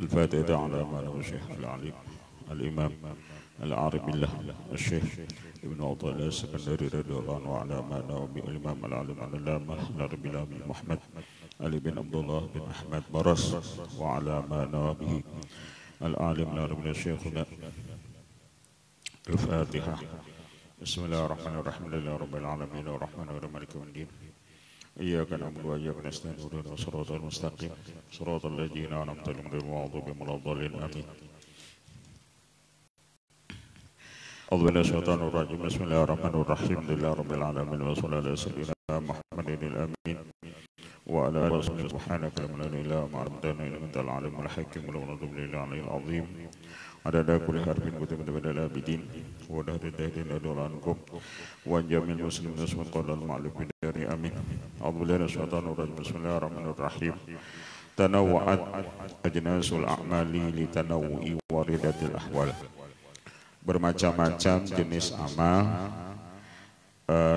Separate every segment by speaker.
Speaker 1: الفاتحة على مولانا الشيخ العليم الإمام العارف بالله الشيخ ابن عطية الله السكندري رضي الله عنه وعلى مولانا الإمام العالم العلامة العربي الأمين محمد علي بن عبد الله بن أحمد برس وعلى مولانا به العالم العربي الشيخ الفاتحة. بسم الله الرحمن الرحيم لله رب العالمين الرحمن الرحيم مالك يوم الدين إياك نعبد وإياك نستعين اهدنا الصراط المستقيم صراط الذين أنعمت عليهم غير المغضوب عليهم ولا الضالين آمين. أعوذ بالله من الشيطان الرجيم بسم الله الرحمن الرحيم لله رب العالمين وصلى الله على سيدنا محمد الأمين وعلى آله وصحبه سبحانك لا إله إلا أنت علمتنا إنك أنت العليم الحكيم ولا نظلم إلا علي العظيم عدد كل حرف كتب بدل الآبدين ودهر الدهرين أدول عنكم وجميع المسلمين اسم قول المعلوم بداري آمين. أعوذ بالله من الشيطان الرجيم بسم الله الرحمن الرحيم تنوعت أجناس الأعمال لتنوع واردة الأحوال. Bermacam-macam jenis amal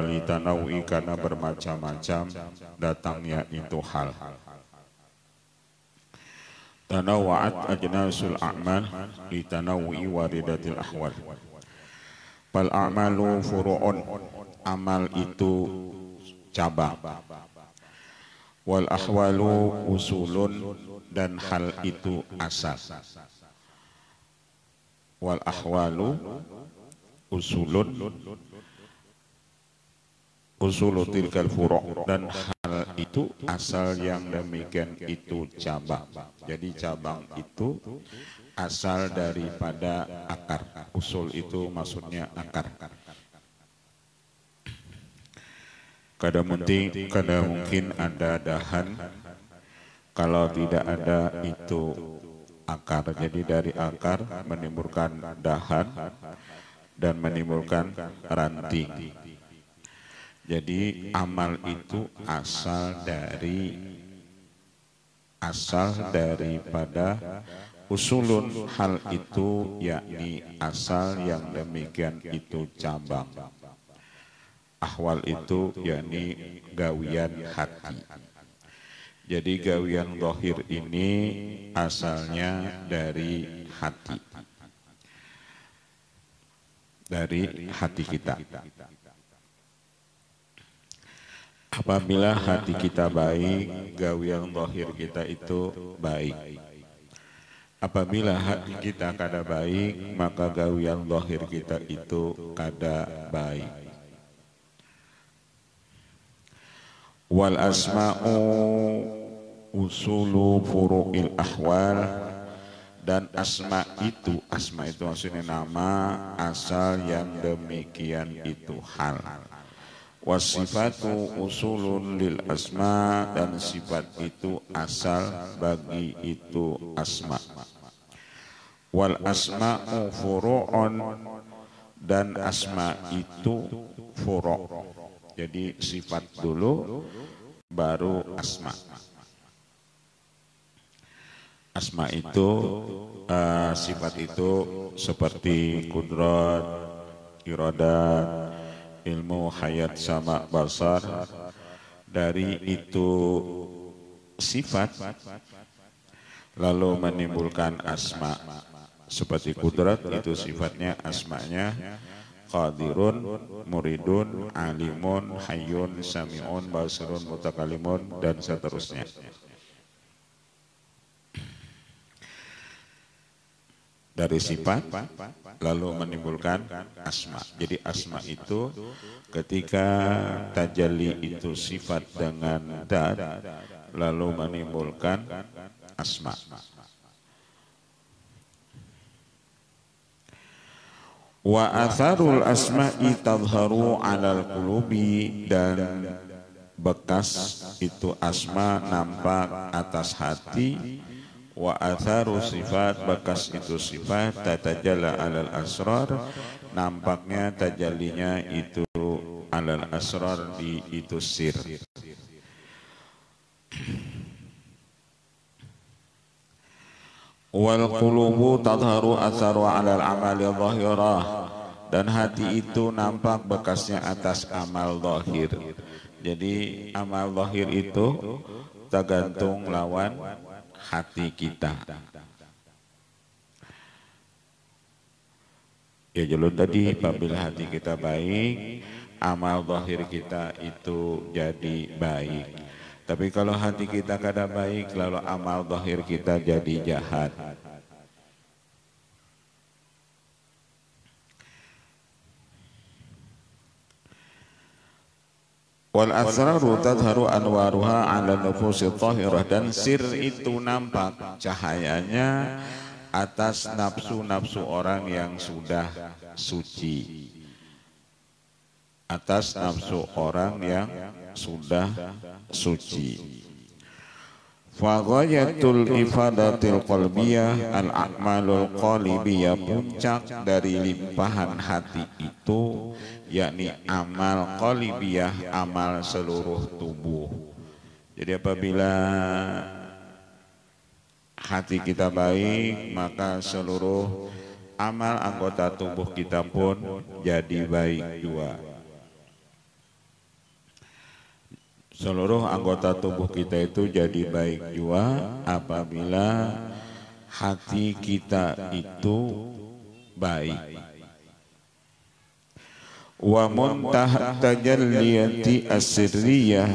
Speaker 1: litanawi karena bermacam-macam datangnya itu hal. Tanawa'at ajnasul a'mal litanawi waridatil ahwal. Fal a'malu furu'un, amal itu cabang. Wal ahwalu usulun, dan hal itu asal. Wal ahwalu usulun usulu tilkal furu', dan hal itu asal yang demikian itu cabang. Jadi cabang itu asal daripada akar. Usul itu maksudnya akar. Kadang mungkin ada dahan, kalau tidak ada itu akar. Jadi dari akar menimbulkan dahan dan menimbulkan ranting. Jadi amal itu asal daripada usulun, hal itu yakni asal yang demikian itu cabang. Ahwal itu yakni gawian hati. Jadi gawian zahir ini asalnya dari hati. Dari hati kita. Apabila hati kita baik, gawian zahir kita itu baik. Apabila hati kita kada baik, maka gawian zahir kita itu kada baik. Wal asma'u usulu furu'il ahwal, dan asma itu maksudnya nama, asal yang demikian itu hal. Wasifatu usulun lil asma, dan sifat itu asal bagi itu asma. Wal asma'u furu'un, dan asma itu furu'. Jadi sifat dulu baru asma. Asma itu sifat itu seperti kudrat, iradat, ilmu, hayat, sama, basar. Dari itu sifat lalu menimbulkan asma. Seperti kudrat itu sifatnya, asmanya qadirun, muridun, alimun, hayyun, sami'un, basirun, mutakalimun, dan seterusnya. Dari sifat lalu menimbulkan asma. Jadi asma itu ketika tajalli itu sifat dengan dat lalu menimbulkan asma. Wa atharul asma'i tadharu 'alal qulubi, dan bekas itu asma nampak atas hati. Wa atharu sifat, bekas itu sifat tatajalla 'alal asrar, nampaknya tajallinya itu 'alal asrar, di itu sir. Wal qulubu tadharu atharu 'alal amali dhahirah, dan hati itu nampak bekasnya atas amal zahir. Jadi amal zahir itu tergantung lawan hati kita. Ya jalur tadi, apabila hati kita baik, amal zahir kita itu jadi baik. Tapi kalau hati kita kada baik, lalu amal zahir kita jadi jahat. Wal asraru tadharu anwaruha ala nufusi tahirah, dan sir itu nampak cahayanya atas nafsu-nafsu orang yang sudah suci. Atas nafsu orang yang sudah suci. Faghayatul ifadatil qalbiyah al-a'malul qalbiyah, puncak dari limpahan hati itu yakni amal qalbiyah, amal seluruh tubuh. Jadi apabila hati kita baik, maka seluruh amal anggota tubuh kita pun jadi baik juga. Seluruh anggota tubuh kita itu jadi baik juga apabila hati kita itu baik. Wa muntaha tajalliyati as-sirriyah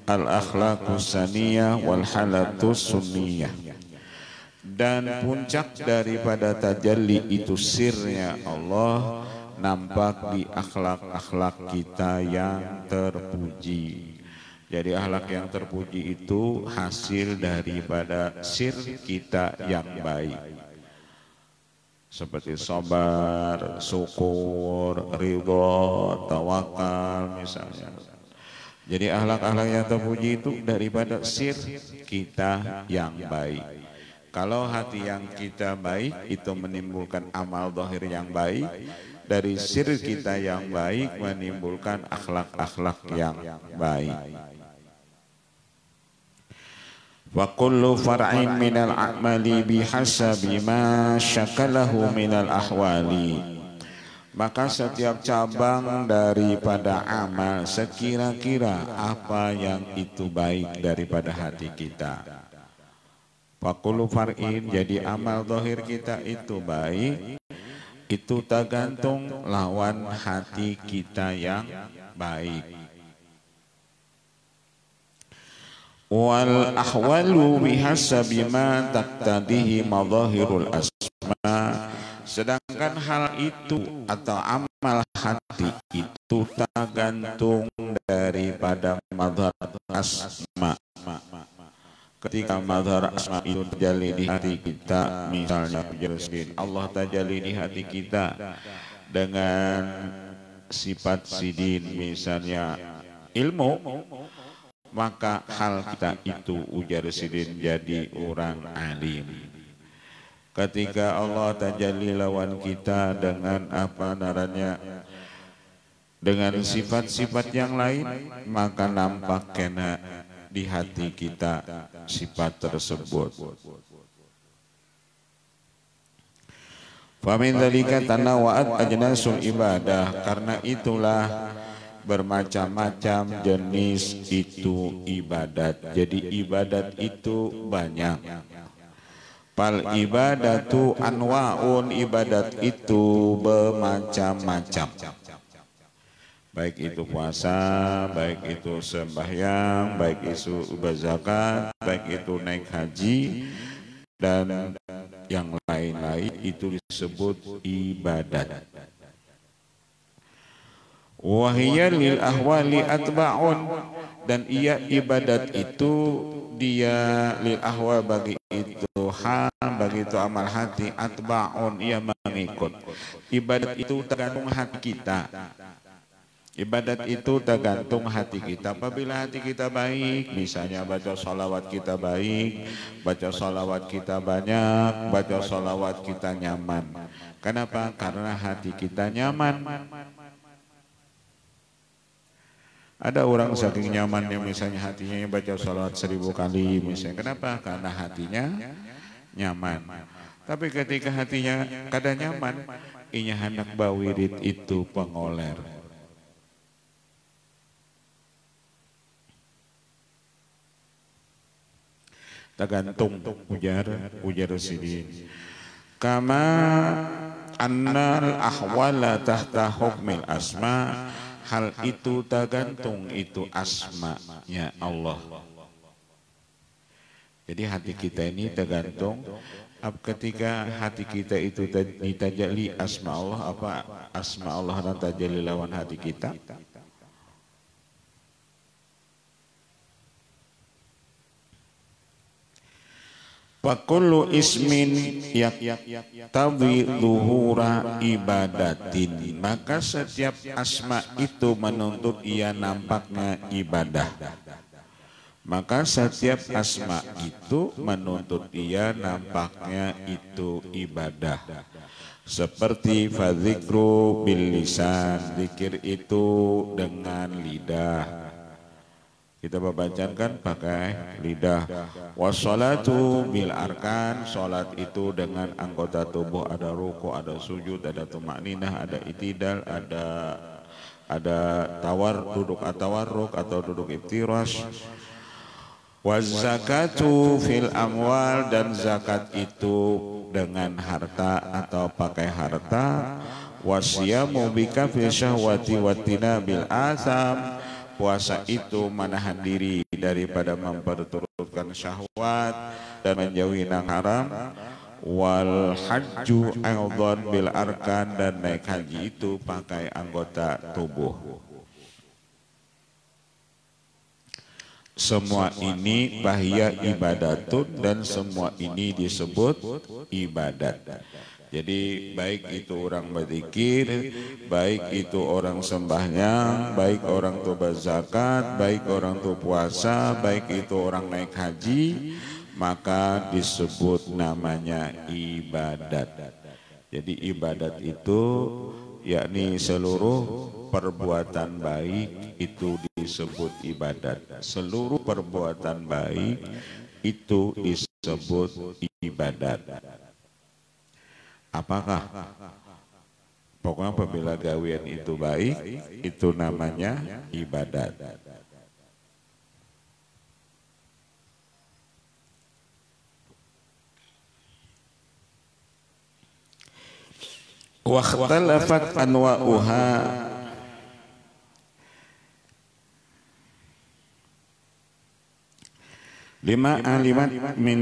Speaker 1: al-akhlaqus saniyah wal halatus sunniyah, dan puncak daripada tajalli itu sirnya Allah nampak di akhlak-akhlak kita yang terpuji. Jadi akhlak yang terpuji itu hasil daripada sir kita yang baik. Seperti sabar, syukur, ridho, tawakal misalnya. Jadi akhlak-akhlak yang terpuji itu daripada sir kita yang baik. Kalau hati yang kita baik itu menimbulkan amal zahir yang baik, dari sir kita yang baik menimbulkan akhlak-akhlak yang baik. Wa kullu far'in minal a'mali bihasabi ma syakalahu minal ahwali, maka setiap cabang daripada amal sekira-kira apa yang itu baik daripada hati kita. Wa kullu far'in, jadi amal zahir kita itu baik, itu tergantung lawan hati kita yang baik. Wal ahwalu bihasabi ma taqtadihi madhahirul asma, sedangkan hal itu atau amal hati itu tergantung daripada madhar asma. Ketika madhar asma itu terjalli di hati kita, misalnya Allah terjalli di hati kita dengan sifat sidin, misalnya ilmu, maka hal kita itu ujar sidin jadi orang alim. Ketika Allah tajalli lawan kita dengan apa namanya, dengan sifat-sifat yang lain, maka nampak kena di hati kita sifat tersebut. Famin dzalika tanawwa'at ajnasul ibadah, karena itulah bermacam-macam jenis itu ibadat. Jadi ibadat itu banyak. Fal ibadatu anwa'un, ibadat itu bermacam-macam. Baik itu puasa, baik itu sembahyang, baik itu berzakat, baik itu naik haji, dan yang lain-lain itu disebut ibadat. Wahiyya lil ahwali atba'un, dan ia ibadat itu dia lil ahwa, bagi itu hal, bagi itu amal hati, atba'un ia mengikut. Ibadat itu tergantung hati kita. Ibadat itu tergantung hati kita. Apabila hati kita baik, misalnya baca sholawat kita baik, baca sholawat kita banyak, baca sholawat kita nyaman. Kenapa? Karena hati kita nyaman. Ada orang saking nyamannya misalnya hatinya baca sholawat 1000 kali misalnya. Kenapa? Karena hatinya nyaman. Tapi ketika hatinya kada nyaman, inya hendak bawirid itu pengoler. Tergantung ujar sidin. Kama annal ahwala tahta hukmil asma, hal itu tergantung itu asma'nya Allah. Jadi hati kita ini tergantung ketika hati kita itu ditajalli asma Allah, apa asma Allah dan tajalli lawan hati kita. Fakullu ismin yaktabi zuhura ibadatin, maka setiap asma itu menuntut ia nampaknya ibadah. Maka setiap asma itu menuntut ia nampaknya itu ibadah. Seperti fadzikru bil lisan, zikir itu dengan lidah. Kita membacakan pakai lidah. Wassalatu bil arkan, salat itu dengan anggota tubuh, ada ruku, ada sujud, ada tumakninah, ada itidal, ada duduk atawarruk atau duduk iftirash. Wazakatu fil amwal, dan zakat itu dengan harta atau pakai harta. Wasyamu bika fil syahwati watina bil asam, puasa itu menahan diri daripada memperturutkan syahwat dan menjauhi yang haram. Wal hajju aidan bil arkan, dan naik haji itu pakai anggota tubuh. Semua ini bahaya ibadatun, dan semua ini disebut ibadat. Jadi baik itu orang berzikir, baik itu orang sembahyang, baik orang itu berzakat, baik orang itu puasa, baik itu orang naik haji, maka disebut namanya ibadat. Jadi ibadat itu yakni seluruh perbuatan baik itu disebut ibadat. Seluruh perbuatan baik itu disebut ibadat. Apakah? Pokoknya apabila gawean itu baik, itu namanya ibadat. Wa ikhtalafat anwa'uha, lima alimat min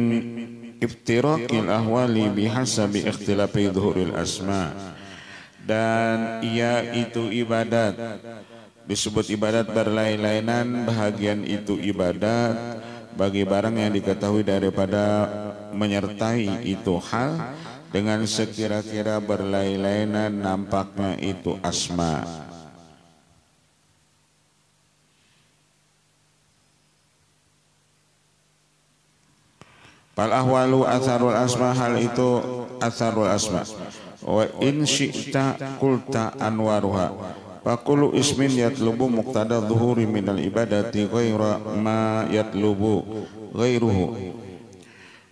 Speaker 1: iftiraqil ahwali bihasabi ikhtilafi dhuhuril asma. Dan ia itu ibadat, disebut ibadat berlain-lainan, bahagian itu ibadat bagi barang yang diketahui daripada menyertai itu hal dengan sekira-kira berlain-lainan nampaknya itu asma. Fal ahwalu atharul asma, hal itu atharul asma. Wa in syi'ta qulta anwaruha, faqulu ismin yatlubu muqtada dhuhuri minal ibadati ghaira ma yatlubu ghairuhu.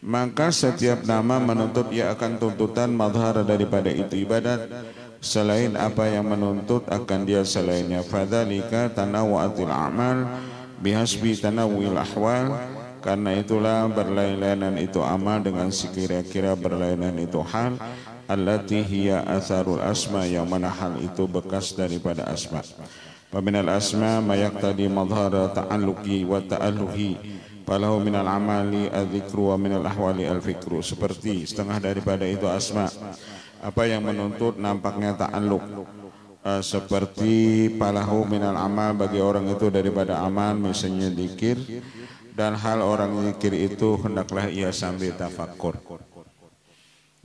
Speaker 1: Maka setiap nama menuntut ia akan tuntutan madhara daripada itu ibadat, selain apa yang menuntut akan dia selainnya. Fadzalika tanawwa'atil a'mal bihasbi tanawwil ahwal, karena itulah berlain-lainan itu amal dengan sekira-kira berlainan itu hal. Allati hiya atharul asma, yang mana hal itu bekas daripada asma. Faminal asma ma yaqtadi madhara ta'alluqi wa ta'alluhi, falahu minal amali adzikru wa minal ahwali al-fikru. Seperti setengah daripada itu asma apa yang menuntut nampaknya ta'alluq, seperti falahu minal amal, bagi orang itu daripada amal, misalnya zikir, dan hal orang zikir itu hendaklah ia sambil tafakkur.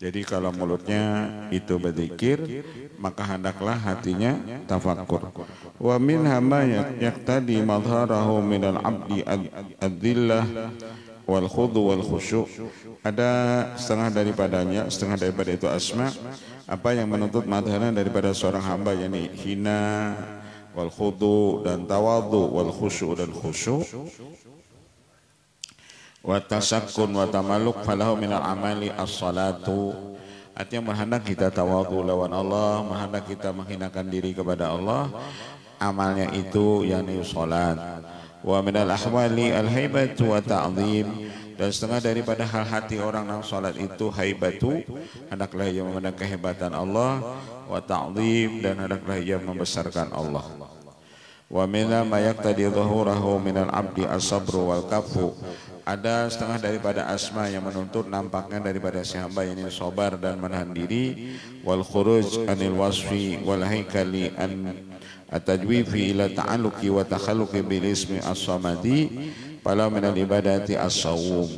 Speaker 1: Jadi kalau mulutnya itu berzikir, maka hendaklah hatinya tafakkur. Wa min hama yaqtadi madharahu minal abdi adzillah wal khudu wal khusyu'. Ada setengah daripada itu asma apa yang menuntut madharana daripada seorang hamba, yakni hina wal khudu dan tawadhu wal khusyu' dan khusyu'. Wa tasakkun wa tamaluk falahu minal amali as-salatu. Artinya menghendak kita tawadhu lawan Allah, menghendak kita menghinakan diri kepada Allah, amalnya itu yakni salat. Wa minal ahwali al-haibatu wa ta'zim, Dan setengah daripada hal hati orang yang salat itu haibatu, hendaklah ia memandang kehebatan Allah, wa ta'zim, dan hendaklah ia membesarkan Allah. Wa minna ma yaqtadi dhuhurahu minal abdi as-sabru wal kafu. Ada setengah daripada asma yang menuntut nampaknya daripada si hamba yang sabar dan menahan diri, wal khuruj anil wasfi wal haikali an at-tajwifi ila ta'alluqi wa takhalluqi bil ismi as-samadi fala minal ibadati as-sawum.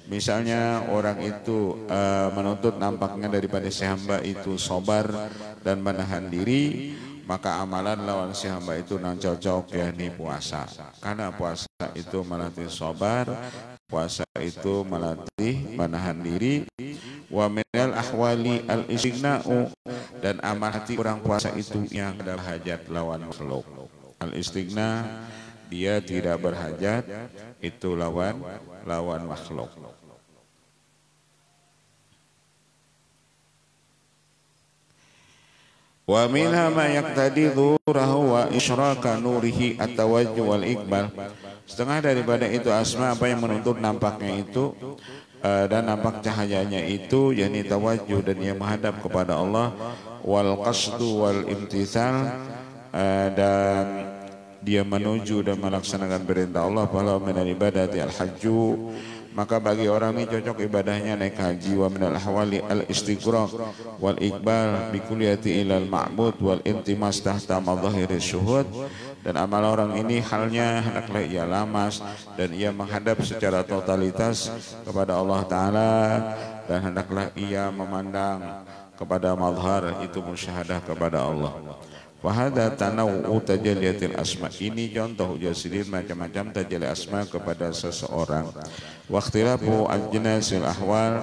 Speaker 1: Misalnya orang itu menuntut nampaknya daripada si hamba itu sabar dan menahan diri, maka amalan lawan si hamba itu nang cocok yakni puasa. Karena puasa itu melatih sabar, puasa itu melatih menahan diri. Wa minal ahwali al-istighna'u, dan amal hati orang puasa itu yang ada hajat lawan makhluk. Al-istighna, dia tidak berhajat, itu lawan makhluk. Wa minha ma yaqtadi dhurahu wa isyraka nurihi at-tawajjuh wal iqbal. Setengah daripada itu asma apa yang menuntut nampaknya itu dan nampak cahayanya itu yakni tawajjuh dan ia menghadap kepada Allah, wal qasdu wal imtithal, dan dia menuju dan melaksanakan perintah Allah. Fala minal ibadati al-hajju, maka bagi orang ini cocok ibadahnya naik haji. Wa minal ahwali al-istighraq wal iqbal bi kulliyati ilal ma'bud wal intimas tahta madhahiri syuhud, dan amal orang ini halnya hendaklah ia lamas dan ia menghadap secara totalitas kepada Allah Ta'ala, dan hendaklah ia memandang kepada mazhar itu musyahadah kepada Allah. Wahada tanawwu tajalliyatil asma, ini contoh jasidin macam-macam tajalli asma kepada seseorang. Wa ikhtilafu ajnasil ahwal,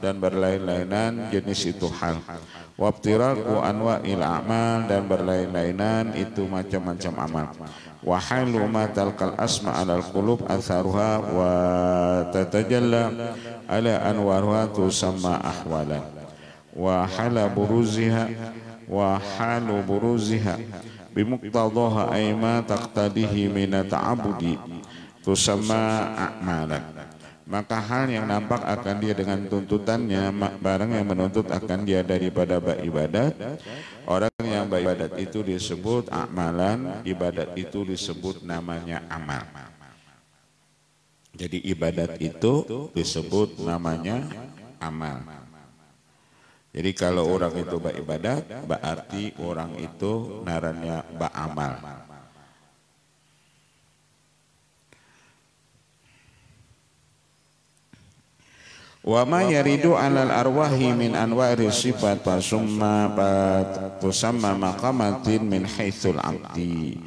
Speaker 1: dan berlain-lainan jenis itu hal. Wa ibtiraku anwa'il a'mal, dan berlain-lainan itu macam-macam amal. Wa halu ma talqal asma 'alal qulub atharuha wa tatajalla 'ala anwaruha tusamma ahwalan. Wa hala buruziha bimuqtadaha ayma taqtadihi min ta'abudi tusamma a'malan. Maka hal yang nampak akan dia dengan tuntutannya, barang yang menuntut akan dia daripada ibadat. Orang yang beribadat itu disebut amalan, ibadat itu disebut namanya amal. Jadi ibadat itu disebut namanya amal. Jadi kalau orang itu beribadat, berarti orang itu narannya beramal. Wa ma yaridu 'alal arwahi min anwari sifat fasumma tusamma maqamatin min haitsul 'abdi.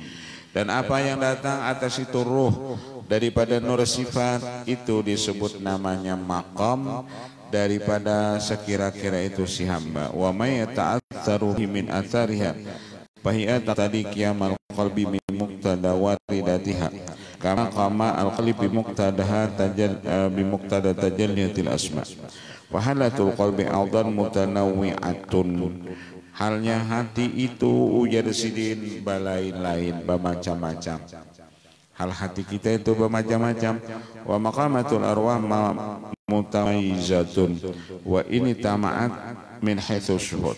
Speaker 1: Dan apa yang datang atas itu ruh daripada nur sifat itu disebut namanya maqam daripada sekira-kira itu si hamba. Wa may yata'atsaru min athariha fahiya tadi qiyamal qalbi min muqtada waridatiha kama qama al-qalbi muqtadaha bimuqtada tajalliyatil asma. Wa halatul qalbi audan mutanawwi'atun, halnya hati itu ujar sidin balain-lain bermacam-macam. Hal hati kita itu bermacam-macam. Wa maqamatul arwah mutamayyizatun wa ini tama'at min haitsu syuhud.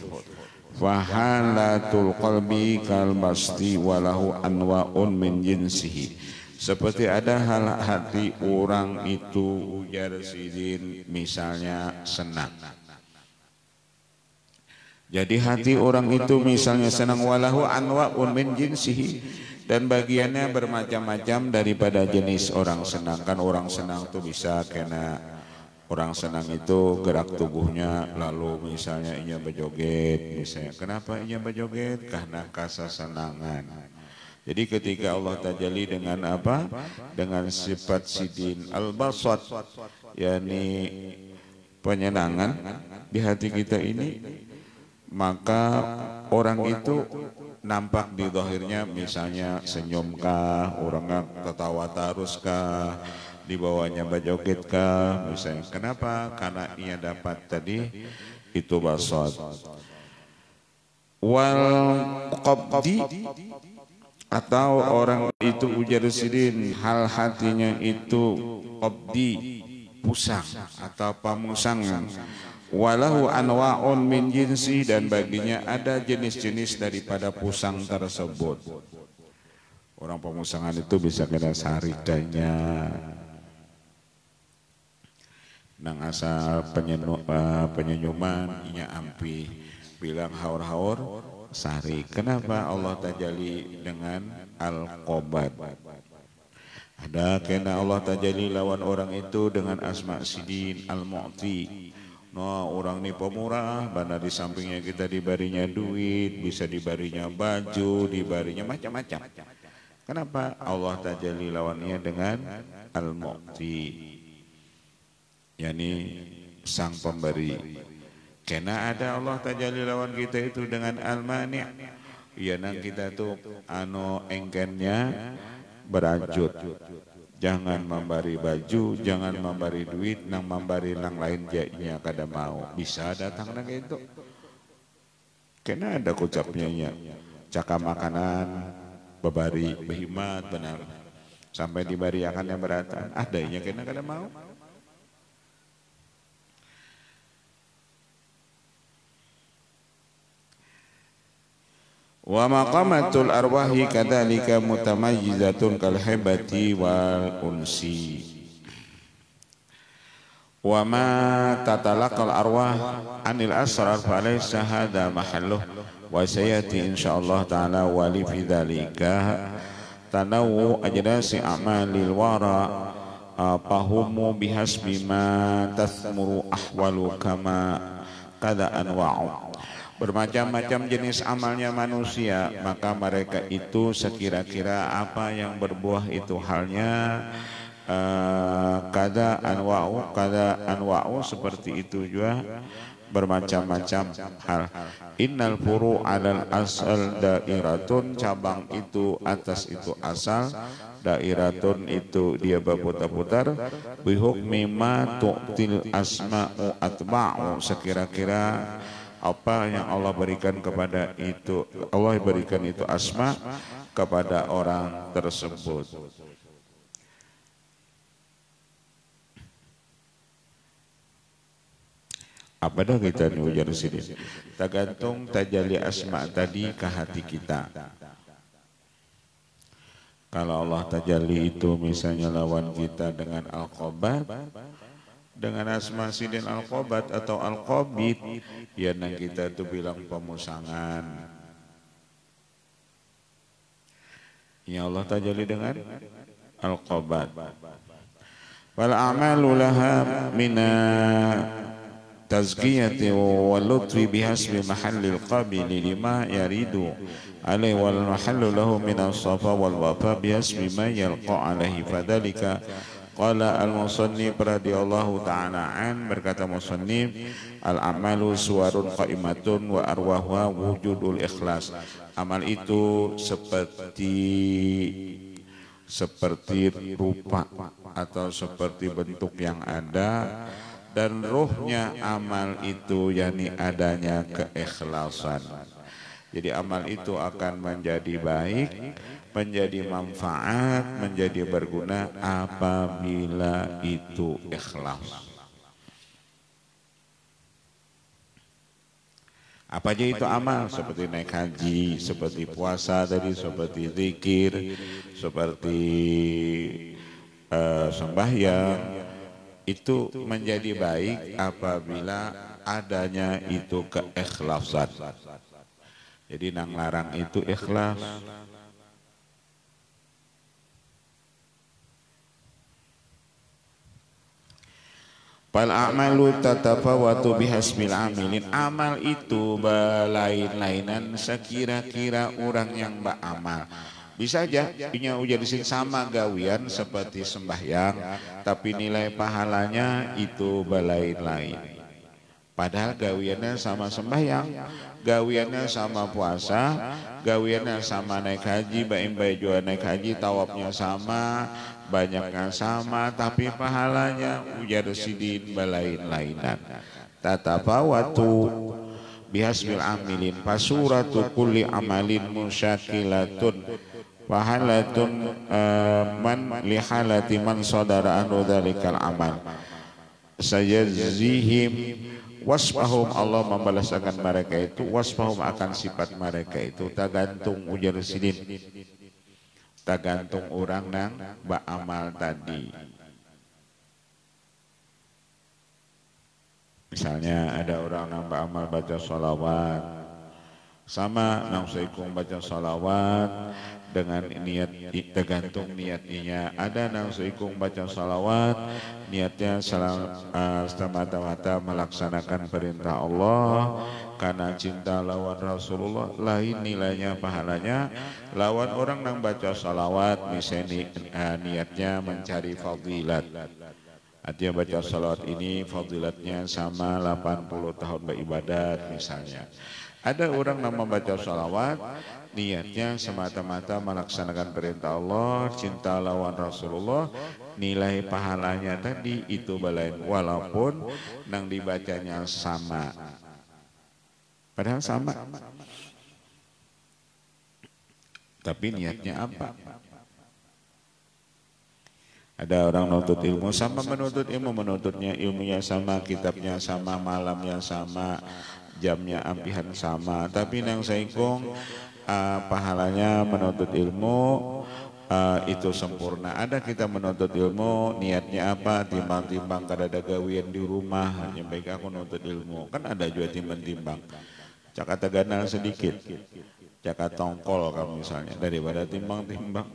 Speaker 1: Wa halatul qalbi kal basti walahu anwa'un min jinsihi. Seperti ada hal hati orang itu ujar sidin misalnya senang. Jadi hati orang itu misalnya senang, walahu anwa'un min jinsihi, dan bagiannya bermacam-macam daripada jenis orang senang. Kan orang senang itu bisa kena orang senang itu gerak tubuhnya, lalu misalnya ia berjoget, misalnya kenapa ia berjoget? Karena kesenangan. Jadi ketika Allah tajalli dengan apa? Dengan sifat sidin al-basat, yakni penyenangan di hati kita ini, maka orang itu nampak di zahirnya misalnya senyumkah, orangnya tertawa taruskah, di bawahnya berjogetkah, misalnya. Kenapa? Karena ia dapat tadi itu basat. Wal qabdi, atau orang itu ujar sidin hal hatinya itu qabdi
Speaker 2: pusang atau pamusangan. Walahu anwa'un min jinsi, dan baginya ada jenis-jenis daripada pusang tersebut. Orang pemusangan itu bisa kena saridanya, nang asa penyenyuman inya ampi bilang haur-haur sari. Kenapa Allah tajalli dengan al-qobat? Ada kena Allah tajalli lawan orang itu dengan asma sidin al-mu'ti. No, orang ini pemurah, mana di sampingnya kita dibarinya duit, bisa dibarinya baju, dibarinya macam-macam. Kenapa Allah tajalli lawannya dengan al-mu'ti, yakni sang pemberi. Karena ada Allah tajalli lawan kita itu dengan al-mani', ya nang kita tuh engkennya berajut. Jangan memberi baju, jangan memberi duit, nang memberi nang lain jadinya kada mau. Bisa datang nang itu. Kena ada kucapnya ya. Caka makanan, babari, behimat benar. Sampai dibari akan yang beratan. Adanya kena kada mau. Wa maqamatul arwahi kadzalika mutamayyizatun kal hebati wal unsi. Wa ma tatalaqal arwah anil asrar fa laysa hadha mahalluh wa sayati insyaallah taala wa li fi dzalika tanawu ajnasi a'malil wara fahumu bihasbi ma tathmuru ahwalu kama kada anwa'u. Bermacam-macam jenis amalnya manusia, maka mereka itu sekira-kira apa yang berbuah itu halnya. Kada anwa'u seperti itu juga bermacam-macam hal. Innal furu' alal asal dairatun, cabang itu atas itu asal, dairatun itu dia berputar-putar, bihukmi ma tu'til asma'u atba'u, sekira-kira apa yang Allah berikan kepada itu, Allah berikan itu asma kepada orang tersebut. Apa dah kita ni ujar sini? Tergantung tajalli asma tadi ke hati kita. Kalau Allah tajalli itu misalnya lawan kita dengan al-qobat, dengan asma sidin al-qobat atau al-qobit, ya nang kita tu bilang pemusangan. Ya Allah tajalli dengan al-qobat. Wal a'malu laha mina tazkiyati wal lutfi bihasbi mahallil qabili lima yaridu alaihi wal mahallu lahu min as-safa wal wafa bihasbi ma yalqa alaihi fadhalika. Qala al-musannif radhiyallahu ta'ala an, berkata musannif, al-amalu suwarun qaimatun wa arwahwa wujudul ikhlas. Amal itu seperti rupa atau seperti bentuk yang ada, dan ruhnya amal itu yakni adanya keikhlasan. Jadi amal itu akan menjadi baik, menjadi manfaat, menjadi berguna apabila itu ikhlas. Apa aja itu amal? Seperti naik haji, seperti puasa tadi, seperti zikir, seperti sembahyang. Itu menjadi baik apabila adanya itu keikhlasan. Jadi nang larang itu ikhlas. Fal a'malu tatafawatu bihasbil amilin. Amal itu belain-lainan sekira-kira orang yang beramal. Bisa aja punya ujar di sini sama gawian seperti sembahyang, tapi nilai pahalanya itu belain-lain. Padahal gawiannya sama sembahyang, gawiannya sama puasa, gawiannya sama naik haji, baik juga naik haji, tawafnya sama, banyaknya sama, tapi pahalanya ujar sidin belain-lainan. Tatafawatu bihasbil amilin, fasuratu kulli amalin musyakilatun, wahalatun man lihalati man sadara anhu dhalikal amal. sayajzihim wasfahum, Allah membalaskan mereka itu, wasfahum akan sifat mereka itu, tergantung ujar sidin, tergantung orang nang beramal tadi. Misalnya ada orang nang beramal baca sholawat, sama nang seikung baca sholawat dengan niat, tergantung niatnya. Ada nang seikung baca sholawat niatnya semata-mata melaksanakan perintah Allah karena cinta lawan Rasulullah, lain nilainya pahalanya. Lawan orang nang baca sholawat misalnya niatnya mencari fadilat, artinya baca sholawat ini fadilatnya sama 80 tahun beribadat misalnya. Ada orang yang membaca sholawat niatnya semata-mata melaksanakan perintah Allah, cinta lawan Rasulullah, nilai pahalanya tadi itu balain, walaupun nang dibacanya sama, padahal sama, tapi niatnya apa? Ada orang menuntut ilmu, sama menuntut ilmu, menuntutnya ilmunya sama, kitabnya sama, malamnya sama, jamnya ampihan sama, tapi nang saikung pahalanya menuntut ilmu itu sempurna. Ada kita menuntut ilmu niatnya apa, timbang-timbang kada ada gawian di rumah, hanya baik aku menuntut ilmu, kan ada juga timbang-timbang cakata ganal sedikit, cakata tongkol kamu misalnya, daripada timbang-timbang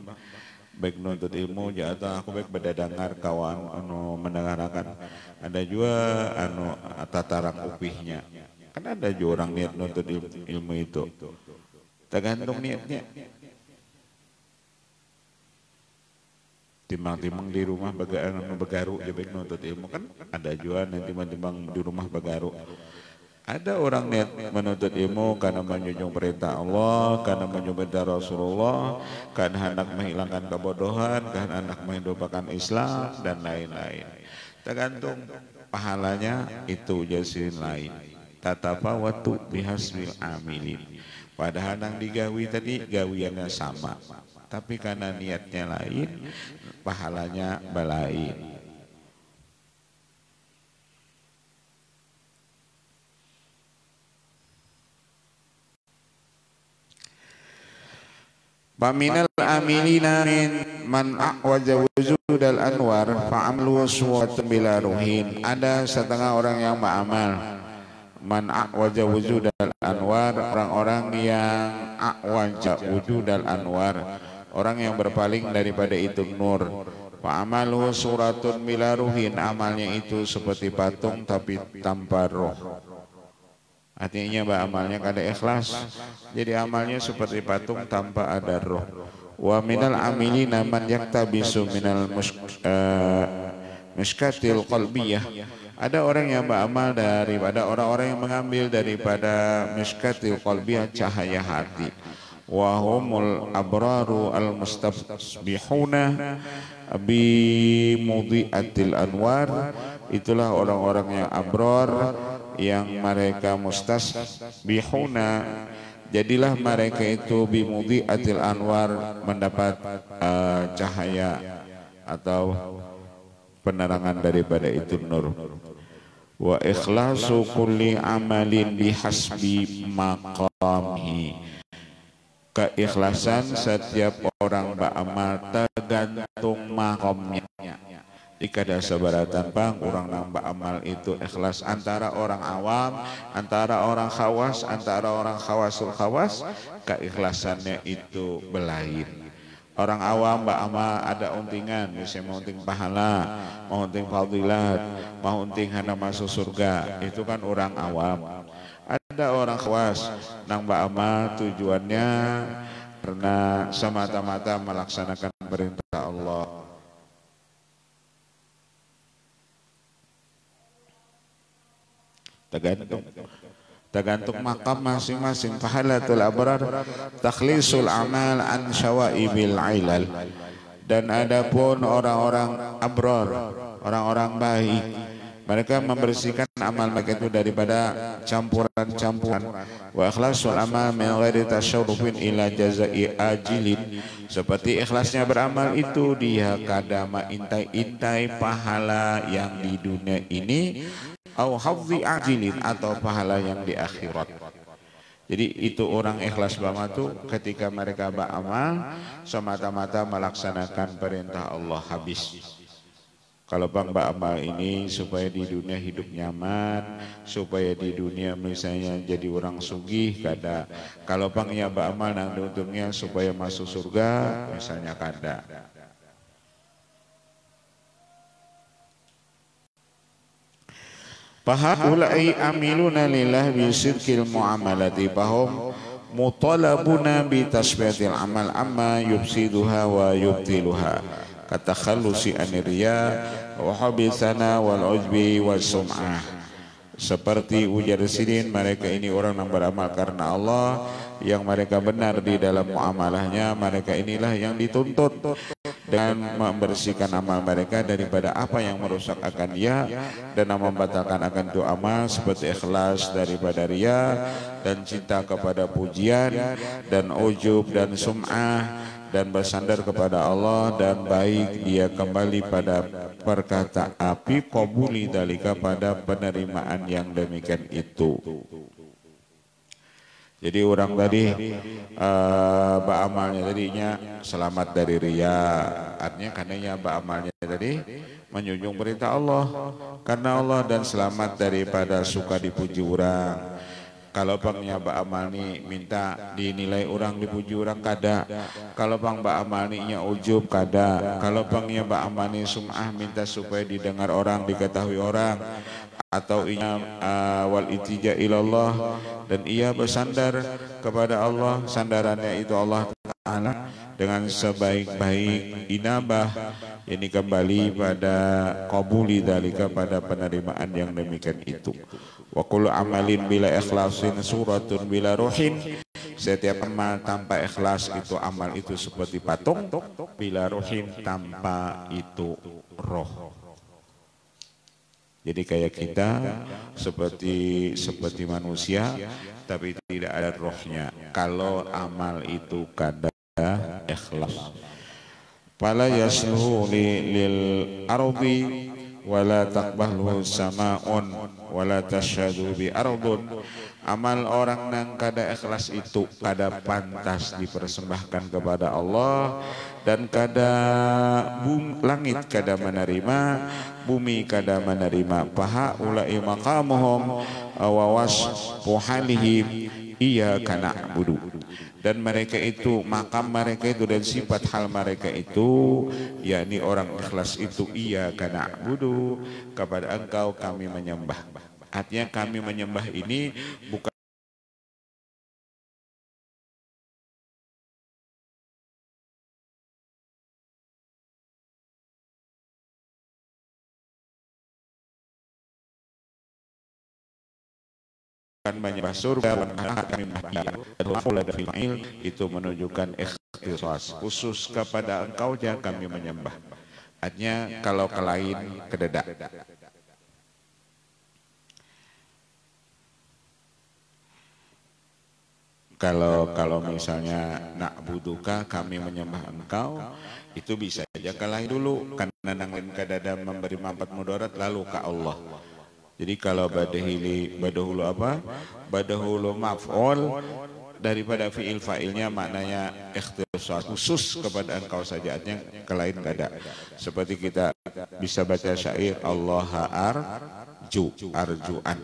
Speaker 2: baik nuntut ilmu jatuh aku baik berdadangar kawan anu mendengarkan. Ada juga anu tatarang upihnya, kan ada juga orang niat nuntut ilmu itu, tergantung niatnya. Timbang-timbang di rumah begaru ya baik nuntut ilmu, kan ada juga nanti timbang-timbang di rumah begaru. Ada orang niat menuntut ilmu karena menjunjung perintah Allah, karena menjunjung perintah Rasulullah, karena hendak menghilangkan kebodohan, karena hendak menghidupakan Islam dan lain-lain. Tergantung pahalanya itu jasin lain. Tatafawatu bihasbil amilin. Padahal yang digawi tadi gawiannya sama, tapi karena niatnya lain, pahalanya balain. Paminal amilina min man a'waja wujudal anwar fa'amlu suwatun bila ruhin. Ada setengah orang yang beramal man a'waja wujudal anwar, orang-orang yang a'waja wujudal anwar, orang yang berpaling daripada itu nur. Fa'amalu suratun bila ruhin, amalnya itu seperti patung tapi tanpa roh. Artinya amalnya kada ikhlas, jadi amalnya seperti patung tanpa ada roh. Wa minal amilina man yaktabisu minal muskatil qalbiyah. Ada orang yang beramal daripada orang-orang yang mengambil daripada muskatil qalbiyah, cahaya hati. Wa humul abraru al mustabihuna bi mudhi'atil anwar. Itulah orang-orang yang abrar, yang mereka mustasbihuna, jadilah mereka itu bimudhi'atil anwar, mendapat cahaya atau penerangan daripada itu nur. Wa ikhlasu kulli amalin bihasbi maqamihi, keikhlasan setiap orang beramal tergantung maqamnya. Jika ada sebaratan bang orang nambah amal itu ikhlas, antara orang awam, antara orang khawas, antara orang khawasul khawas, keikhlasannya itu belain. Orang awam mbak amal ada untingan, misalnya mau unting pahala, mau unting fadilat, mau unting hana masuk surga, itu kan orang awam. Ada orang khawas nang mbak amal tujuannya karena semata-mata melaksanakan perintah Allah. Tergantung makam masing-masing. Fahalatul abrar takhlisul amal an syawaibil ilal. Dan adapun orang-orang abrar, orang-orang baik, Mereka membersihkan amal mereka itu daripada campuran-campuran. Wa ikhlasul amal min ghairi tasyarrufin ila jazai ajilin. Seperti ikhlasnya beramal itu dia kadama intai-intai pahala yang di dunia ini, au hafzi ajilin atau pahala yang di akhirat. Jadi itu orang ikhlas beramal itu ketika mereka beramal semata-mata melaksanakan perintah Allah habis. Kalau bang beramal ini supaya di dunia hidup nyaman, supaya di dunia misalnya jadi orang sugih kada. Kalau bang ya beramal nang untungnya supaya masuk surga misalnya kada. Fahaulai amiluna lillah bisidqil muamalati fahum mutalabuna bi tasbihatil amal amma yufsiduha wa yubtiluha katakhallusi aniriya wa habisana wal ujbi was sum'ah. Seperti ujar sidin, mereka ini orang yang beramal karena Allah, yang mereka benar di dalam muamalahnya, mereka inilah yang dituntut dengan membersihkan amal mereka daripada apa yang merusak akan dia dan membatalkan akan itu amal, seperti ikhlas daripada riya dan cinta kepada pujian dan ujub dan sum'ah, dan bersandar kepada Allah, dan baik dia kembali pada perkata api qabuli dalika pada penerimaan yang demikian itu. Jadi orang tadi beramalnya tadinya selamat dari riya, artinya karenanya beramalnya tadi menjunjung perintah Allah karena Allah dan selamat daripada suka dipuji orang. Kalau bang ya beramal ni minta dinilai orang, dipuji orang kada. Kalau bang beramal ni nya ujub kada. Kalau bang ya beramal ni sum'ah minta supaya didengar orang, diketahui orang, atau ia wal itija ilallah dan ia bersandar kepada Allah, sandarannya itu Allah Ta'ala dengan sebaik-baik inabah, ini kembali pada qabuli dalika pada penerimaan yang demikian itu. Wa kullu amalin bila ikhlasin suratun bila ruhin. Setiap amal tanpa ikhlas itu amal itu seperti patung, bila ruhin tanpa itu roh. Jadi kayak kita seperti manusia tapi tidak ada rohnya. Kalau amal itu kada ikhlas. Fala yasluhu lil ardi wala taqbalu sama'un wala tashhadu bi ardun. Amal orang yang kada ikhlas itu kada pantas dipersembahkan kepada Allah, dan kada langit kada menerima, bumi kada menerima. Paha ulai maqamuhum awawas puhalihim iyyaka na'budu. Dan mereka itu, makam mereka itu dan sifat hal mereka itu, yakni orang ikhlas itu iyyaka na'budu, kepada engkau kami menyembah. Artinya kami menyembah ini bukan menyembah surga, kami menyembah itu menunjukkan ikhlas khusus kepada engkau yang kami menyembah. Artinya kalau ke lain kededak. Kalau misalnya na'buduka kami menyembah engkau, itu bisa saja ke lain dulu karena nang lain kadada memberi manfaat mudarat lalu ke Allah. Jadi kalau badahulu apa? Badahulu maf'ul daripada fi'il fa'ilnya maknanya ikhtisas khusus kepada engkau saja, artinya ke lain kada. Seperti kita bisa baca syair Allah arjuan.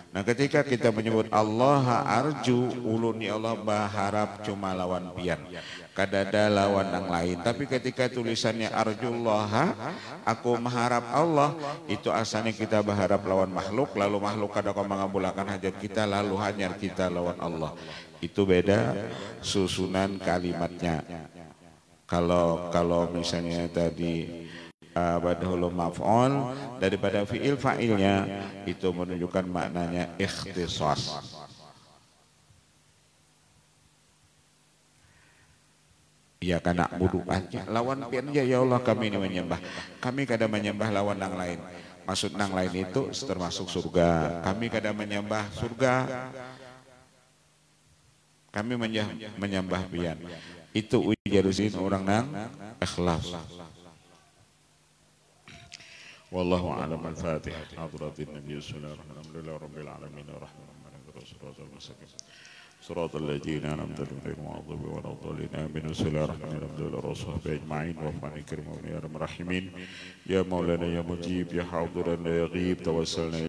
Speaker 2: Nah ketika kita menyebut Allah arju, ulun ya Allah berharap cuma lawan pian, kadada lawan yang lain. Tapi ketika tulisannya arjullah, aku mengharap Allah, itu asalnya kita berharap lawan makhluk, lalu makhluk kada kau mengabulkan hajat kita, lalu hanya kita lawan Allah. Itu beda susunan kalimatnya. Kalau misalnya tadi badahulu maf'ul daripada fi'il fa'ilnya itu menunjukkan maknanya ikhtisas. Ya karena budu aja lawan pian ya Allah kami ini menyembah. Kami kada menyembah lawan yang lain. Maksud nang lain itu termasuk surga. Kami kadang menyembah surga. Kami menyembah pian. Itu ujarusin orang nang ikhlas.
Speaker 1: Wallahu a'lam al-Fatihah. Hadratin Nabi sallallahu alaihi wasallam. Alhamdulillah rabbil alamin arrahmanirrahim. صراط الذين أنعمت عليهم غير المغضوب ولا الضالين آمين. بسم الله الرحمن الرحيم. الحمد لله وصحبه أجمعين وعفان الكريم يا رب الراحمين. يا مولانا يا مجيب يا حاضر يا غيب توسلنا